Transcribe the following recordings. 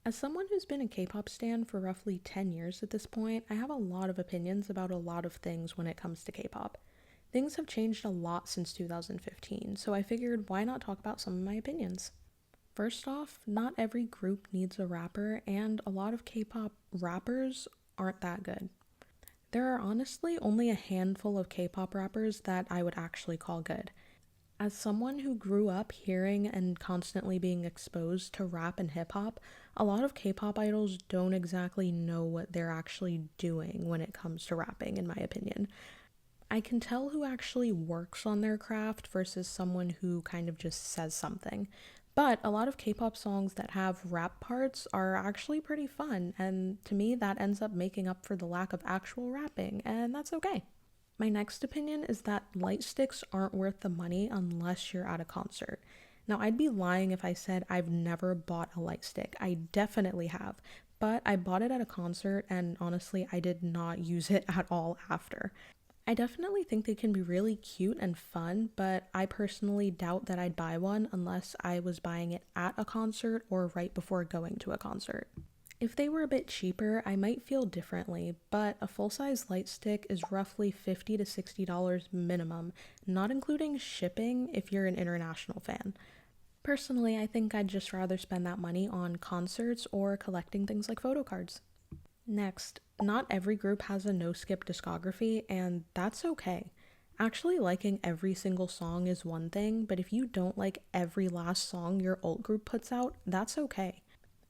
As someone who's been a K-pop stan for roughly 10 years at this point, I have a lot of opinions about a lot of things when it comes to K-pop. Things have changed a lot since 2015, so I figured why not talk about some of my opinions. First off, not every group needs a rapper, and a lot of K-pop rappers aren't that good. There are honestly only a handful of K-pop rappers that I would actually call good. As someone who grew up hearing and constantly being exposed to rap and hip hop, a lot of K pop idols don't exactly know what they're actually doing when it comes to rapping, in my opinion. I can tell who actually works on their craft versus someone who kind of just says something. But a lot of K pop songs that have rap parts are actually pretty fun, and to me, that ends up making up for the lack of actual rapping, and that's okay. My next opinion is that light sticks aren't worth the money unless you're at a concert. Now, I'd be lying if I said I've never bought a light stick. I definitely have, but I bought it at a concert and honestly, I did not use it at all after. I definitely think they can be really cute and fun, but I personally doubt that I'd buy one unless I was buying it at a concert or right before going to a concert. If they were a bit cheaper, I might feel differently, but a full size light stick is roughly $50 to $60 minimum, not including shipping if you're an international fan. Personally, I think I'd just rather spend that money on concerts or collecting things like photo cards. Next, not every group has a no skip discography, and that's okay. Actually, liking every single song is one thing, but if you don't like every last song your alt group puts out, that's okay.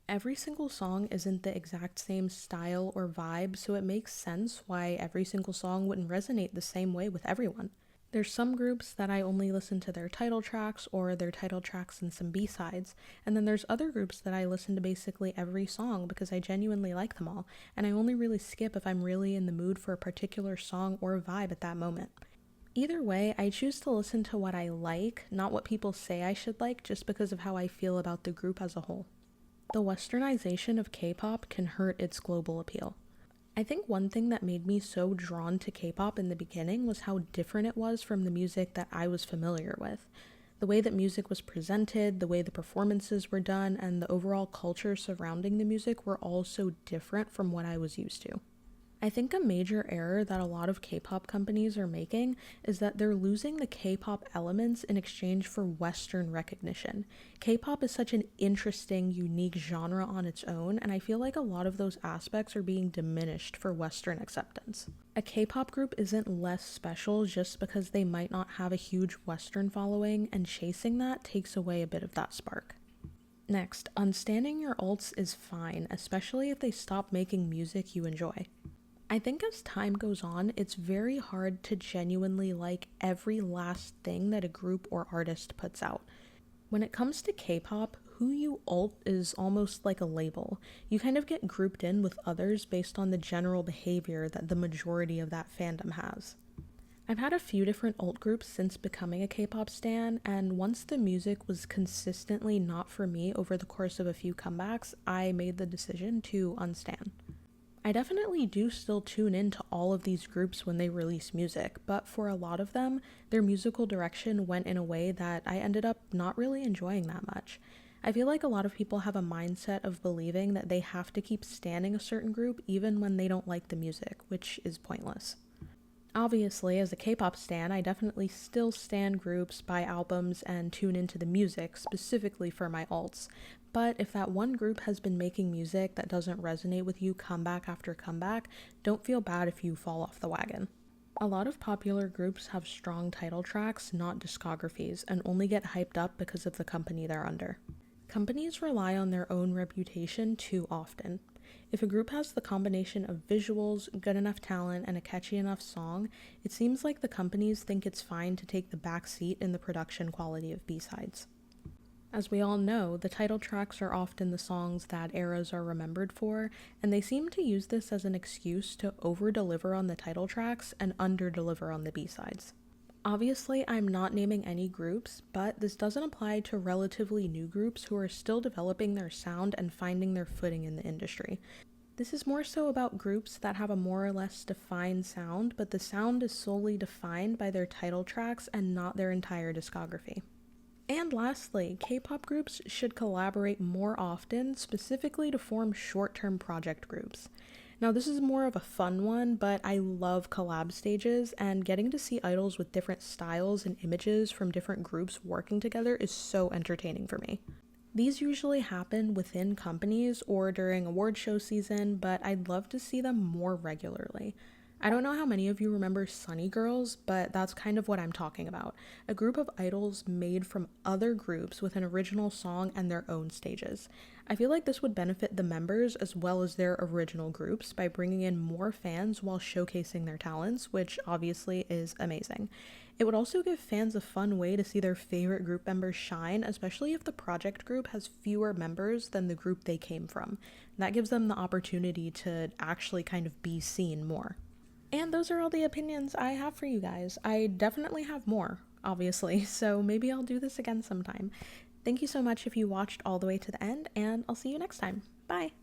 Every single song isn't the exact same style or vibe, so it makes sense why every single song wouldn't resonate the same way with everyone. There's some groups that I only listen to their title tracks or their title tracks and some B-sides, and then there's other groups that I listen to basically every song because I genuinely like them all, and I only really skip if I'm really in the mood for a particular song or vibe at that moment. Either way, I choose to listen to what I like, not what people say I should like, just because of how I feel about the group as a whole. The westernization of K-pop can hurt its global appeal. I think one thing that made me so drawn to K-pop in the beginning was how different it was from the music that I was familiar with. The way that music was presented, the way the performances were done, and the overall culture surrounding the music were all so different from what I was used to. I think a major error that a lot of K-pop companies are making is that they're losing the K-pop elements in exchange for Western recognition. K-pop is such an interesting, unique genre on its own, and I feel like a lot of those aspects are being diminished for Western acceptance. A K-pop group isn't less special just because they might not have a huge Western following, and chasing that takes away a bit of that spark. Next, unstanding your alts is fine, especially if they stop making music you enjoy. I think as time goes on, it's very hard to genuinely like every last thing that a group or artist puts out. When it comes to K-pop, who you alt is almost like a label. You kind of get grouped in with others based on the general behavior that the majority of that fandom has. I've had a few different alt groups since becoming a K-pop stan, and once the music was consistently not for me over the course of a few comebacks, I made the decision to unstan. I definitely do still tune in to all of these groups when they release music, but for a lot of them, their musical direction went in a way that I ended up not really enjoying that much. I feel like a lot of people have a mindset of believing that they have to keep standing a certain group even when they don't like the music, which is pointless. Obviously, as a K-pop stan, I definitely still stan groups, buy albums, and tune into the music specifically for my alts. But if that one group has been making music that doesn't resonate with you comeback after comeback, don't feel bad if you fall off the wagon. A lot of popular groups have strong title tracks, not discographies, and only get hyped up because of the company they're under. Companies rely on their own reputation too often. If a group has the combination of visuals, good enough talent, and a catchy enough song, it seems like the companies think it's fine to take the back seat in the production quality of B-sides. As we all know, the title tracks are often the songs that eras are remembered for, and they seem to use this as an excuse to over-deliver on the title tracks and under-deliver on the B-sides. Obviously, I'm not naming any groups, but this doesn't apply to relatively new groups who are still developing their sound and finding their footing in the industry. This is more so about groups that have a more or less defined sound, but the sound is solely defined by their title tracks and not their entire discography. And lastly, K-pop groups should collaborate more often, specifically to form short-term project groups. Now, this is more of a fun one, but I love collab stages, and getting to see idols with different styles and images from different groups working together is so entertaining for me. These usually happen within companies or during award show season, but I'd love to see them more regularly. I don't know how many of you remember Sunny Girls, but that's kind of what I'm talking about. A group of idols made from other groups with an original song and their own stages. I feel like this would benefit the members as well as their original groups by bringing in more fans while showcasing their talents, which obviously is amazing. It would also give fans a fun way to see their favorite group members shine, especially if the project group has fewer members than the group they came from. That gives them the opportunity to actually kind of be seen more. And those are all the opinions I have for you guys. I definitely have more, obviously, so maybe I'll do this again sometime. Thank you so much if you watched all the way to the end, and I'll see you next time. Bye!